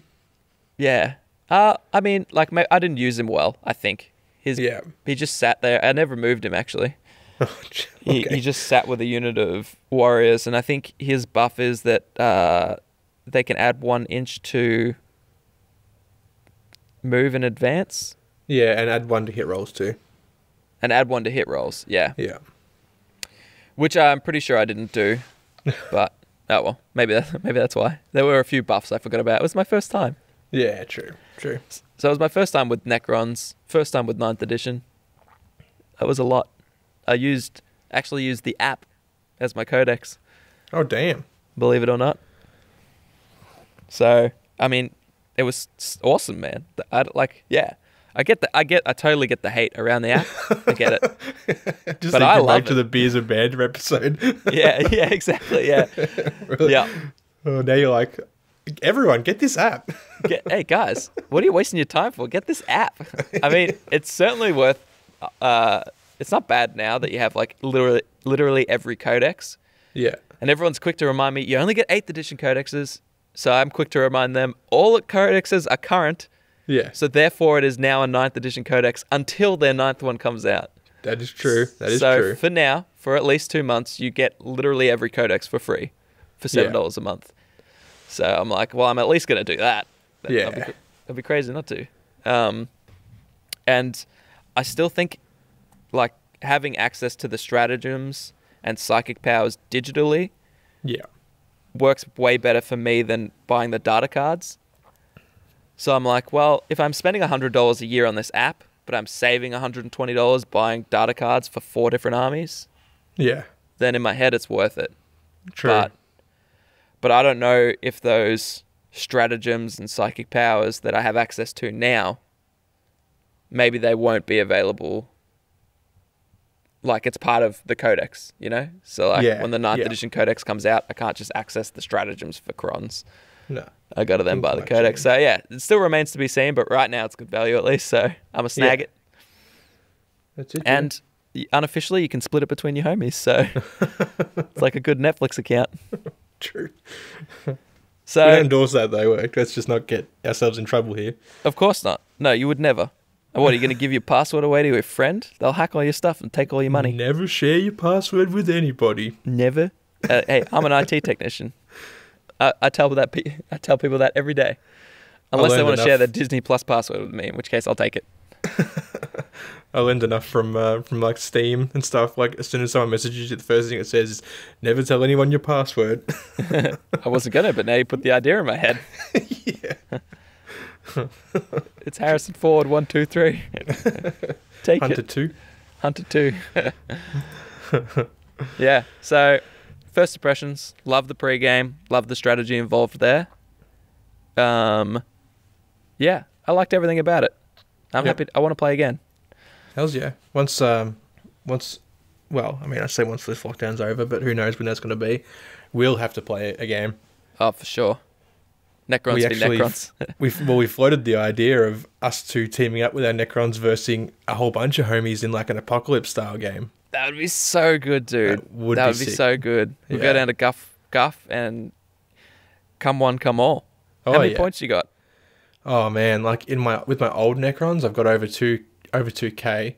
yeah. I mean, like I didn't use him well. I think Yeah. he just sat there. I never moved him actually. Okay. He just sat with a unit of warriors, and I think his buff is that they can add 1 inch to move and advance, Yeah, and add 1 to hit rolls too. and add 1 to hit rolls. Yeah, Yeah. which I'm pretty sure I didn't do, but oh well, maybe that's why. There were a few buffs I forgot about. It was my first time, Yeah, true. True. so it was my first time with Necrons, first time with 9th edition. That was a lot. I actually used the app as my codex, Oh damn. believe it or not. So, I mean, it was awesome, man. I totally get the hate around the app. I get it. Just But I love back to it. the Beers and Banter episode. Yeah, exactly. Yeah. Yeah. Oh, now you're like, everyone, get this app. Hey, guys, what are you wasting your time for? Get this app. I mean, it's certainly worth it's not bad now that you have like literally every codex. Yeah. And everyone's quick to remind me, you only get 8th edition codexes. So I'm quick to remind them all the codexes are current. Yeah. So therefore it is now a 9th edition codex until their 9th one comes out. That is true. That is so true. for now, for at least 2 months, you get literally every codex for free for $7 a month. So I'm like, well, I'm at least going to do that. Yeah. That'd be crazy not to. And I still think like having access to the stratagems and psychic powers digitally Yeah. works way better for me than buying the data cards. So I'm like, well, if I'm spending $100 a year on this app, but I'm saving $120 buying data cards for 4 different armies, Yeah. then in my head it's worth it. True. But I don't know if those stratagems and psychic powers that I have access to now, maybe they won't be available. Like it's part of the codex, you know? So like Yeah, when the 9th yeah. edition codex comes out, I can't just access the stratagems for crons. No. I got to then Things buy the might codex. change. So yeah, it still remains to be seen, but right now it's good value at least. So I'm a snag Yeah. it. That's it. yeah. And unofficially, you can split it between your homies. So it's like a good Netflix account. True. So We don't endorse that though. Let's just not get ourselves in trouble here. of course not. No, you would never. What, are you going to give your password away to a friend? They'll hack all your stuff and take all your money. Never share your password with anybody. Never. Hey, I'm an IT technician. I tell people that every day. Unless they learned want to enough. share their Disney Plus password with me, in which case I'll take it. I learned enough from like Steam and stuff. Like as soon as someone messages you, the first thing it says is never tell anyone your password. I wasn't going to, but now you put the idea in my head. Yeah. It's Harrison Ford 1, 2, 3. Take Hunter it. 2. Hunter 2. Yeah. So, first impressions. Love the pregame. Love the strategy involved there. Yeah, I liked everything about it. I'm Yep. happy. I want to play again. Hells yeah. Once, well, I mean, I say once this lockdown's over, but who knows when that's going to be. We'll have to play a game. Oh, for sure. Necrons We be actually- Necrons. We floated the idea of us two teaming up with our Necrons versus a whole bunch of homies in like an apocalypse style game. That would be so good, dude. That would That be would be sick. so good. We'll Yeah. go down to Guff, and come one, come all. How Oh, many yeah. points you got? Oh man, like with my old Necrons, I've got over 2K.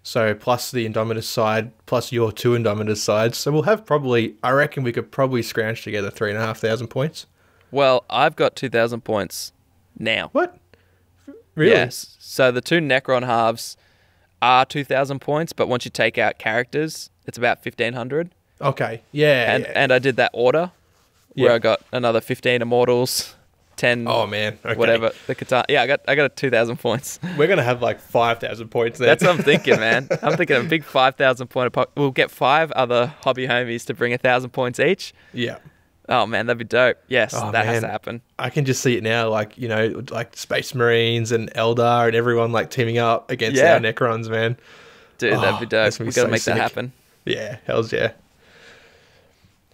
So plus the Indomitus side, plus your 2 Indomitus sides. So we'll have I reckon we could probably scrounge together 3,500 points. Well, I've got 2,000 points now. What? Really? Yes. So the 2 Necron halves are 2,000 points, but once you take out characters, it's about 1,500. Okay. Yeah. And yeah. and I did that order where Yeah. I got another 15 Immortals, 10. Oh man, okay. Whatever the Qatar. Yeah, I got 2,000 points. We're gonna have like 5,000 points there. That's what I'm thinking, man. I'm thinking a big 5,000 point. We'll get 5 other hobby homies to bring 1,000 points each. Yeah. Oh man, that'd be dope. Yes, Oh, that has man. to happen. I can just see it now, like, you know, like Space Marines and Eldar and everyone like teaming up against Yeah. our Necrons, man. Dude, Oh, that'd be that's dope. gonna be We've got to so make that sick. happen. Yeah, hells yeah.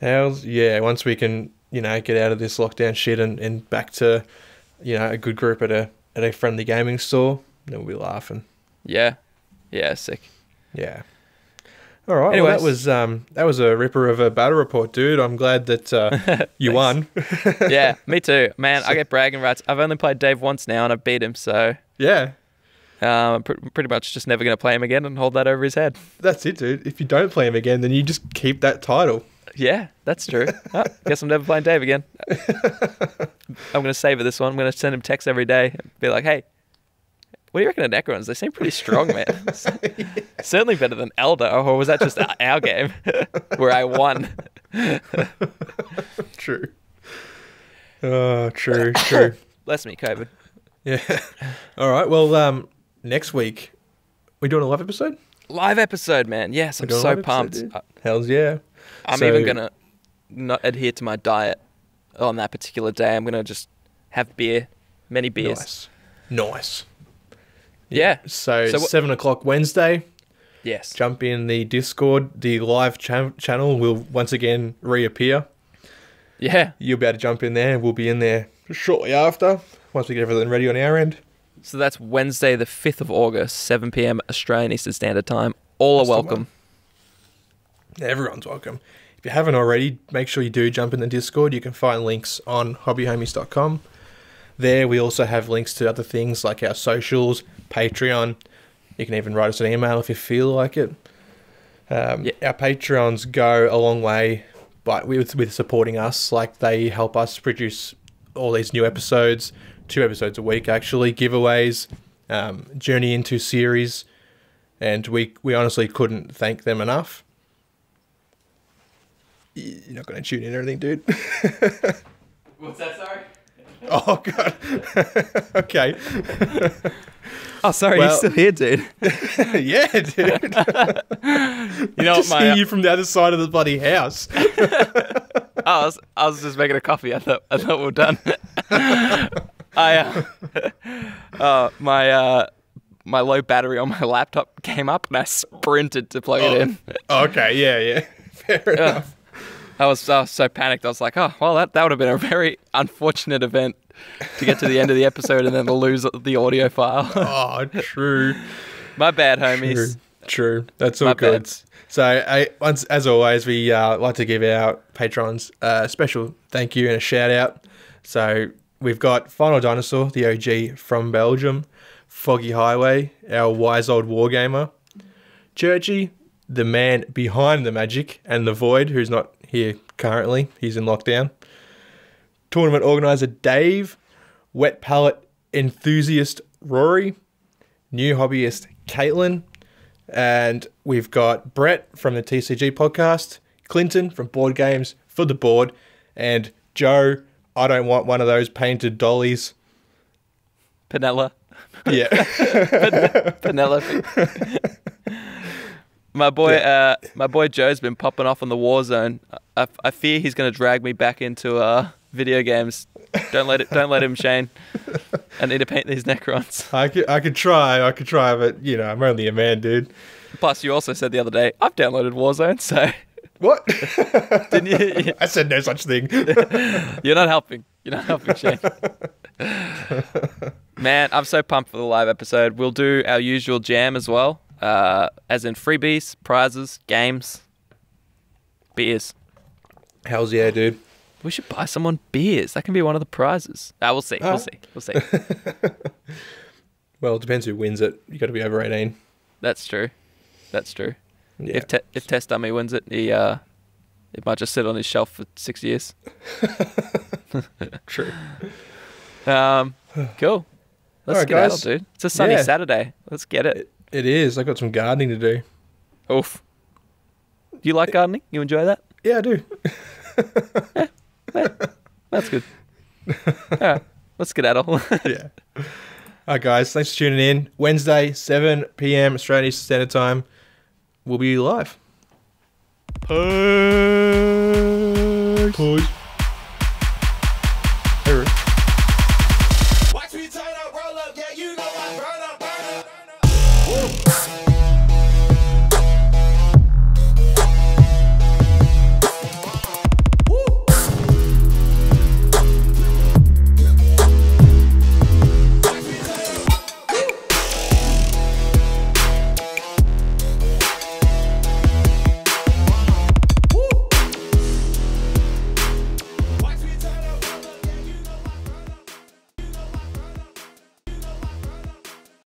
Hells yeah. Once we can, you know, get out of this lockdown shit and back to, you know, a good group at a friendly gaming store, then we'll be laughing. Yeah. Yeah, sick. Yeah. All right. Anyways. Well, that was a ripper of a battle report, dude. I'm glad that you won. Yeah, me too. Man, I get bragging rights. I've only played Dave once now and I beat him, so Yeah. I'm pretty much just never going to play him again and hold that over his head. That's it, dude. If you don't play him again, then you just keep that title. Yeah, that's true. Oh, guess I'm never playing Dave again. I'm going to savor this one. I'm going to send him texts every day and be like, hey, what do you reckon of Necrons? They seem pretty strong, man. Certainly better than Elder, or was that just our game where I won? True. Oh, true. Bless me, COVID. Yeah. All right. Well, next week, we doing a live episode? Live episode, man. Yes, I'm We're doing a so live episode, pumped. dude. Hells yeah. I'm So- even going to not adhere to my diet on that particular day. I'm going to just have beer, many beers. Nice. Yeah. So, So 7 o'clock Wednesday, Yes. jump in the Discord. The live channel will once again reappear. Yeah. You'll be able to jump in there. We'll be in there shortly after, once we get everything ready on our end. So that's Wednesday, the 5th of August, 7 p.m. Australian Eastern Standard Time. All That's are the welcome. Yeah, everyone's welcome. If you haven't already, make sure you do jump in the Discord. You can find links on hobbyhomies.com. There we also have links to other things like our socials, Patreon. You can even write us an email if you feel like it. Our Patreons go a long way with supporting us. Like, they help us produce all these new episodes, 2 episodes a week actually, giveaways, journey into series, and we honestly couldn't thank them enough. You're not going to tune in or anything, dude. What's that, sorry? Oh, God. Okay. Oh, sorry, Well- you're still here, dude. Yeah, dude. You know Just what, hear my... you from the other side of the bloody house. I was just making a coffee. I thought we were done. My low battery on my laptop came up and I sprinted to plug it in. Okay, yeah. Fair enough. I was so panicked. I was like, oh, well, that would have been a very unfortunate event to get to the end of the episode and then to lose the audio file. Oh, true. My bad, homies. True. That's all My good. bad. So, as always, we like to give our patrons a special thank you and a shout out. So, we've got Final Dinosaur, the OG from Belgium, Foggy Highway, our wise old wargamer, Churchy, the man behind the magic, and the Void, who's not here currently. He's in lockdown. Tournament organizer Dave, wet palette enthusiast Rory, new hobbyist Caitlin, and we've got Brett from the TCG podcast, Clinton from Board Games for the Board, and Joe, I don't want one of those painted dollies. Panella. Yeah. Penelope. My boy Joe's been popping off on the Warzone. I fear he's going to drag me back into video games. Don't let him, Shane. I need to paint these Necrons. I could try, but you know, I'm only a man, dude. Plus, you also said the other day I've downloaded Warzone, so What? didn't you? I said no such thing. You're not helping. Shane. Man, I'm so pumped for the live episode. We'll do our usual jam as well, as in freebies, prizes, games, beers. Hells yeah, dude. We should buy someone beers. That can be one of the prizes. We'll see. We'll see. Well, it depends who wins it. You got to be over 18. That's true. Yeah. If Test Dummy wins it, it might just sit on his shelf for 6 years. True. Cool. Let's Alright, get out, guys. dude. It's a sunny Yeah. Saturday. Let's get it. It is. I got some gardening to do. Oof. Do you like gardening? You enjoy that? Yeah, I do. That's good. All right. Let's skedaddle. Yeah. All right, guys. Thanks for tuning in. Wednesday, 7 p.m. Australian Eastern Standard Time. We'll be live. Peace. Watch me turn up, roll up, yeah, you know I burn up, burn up. Woo.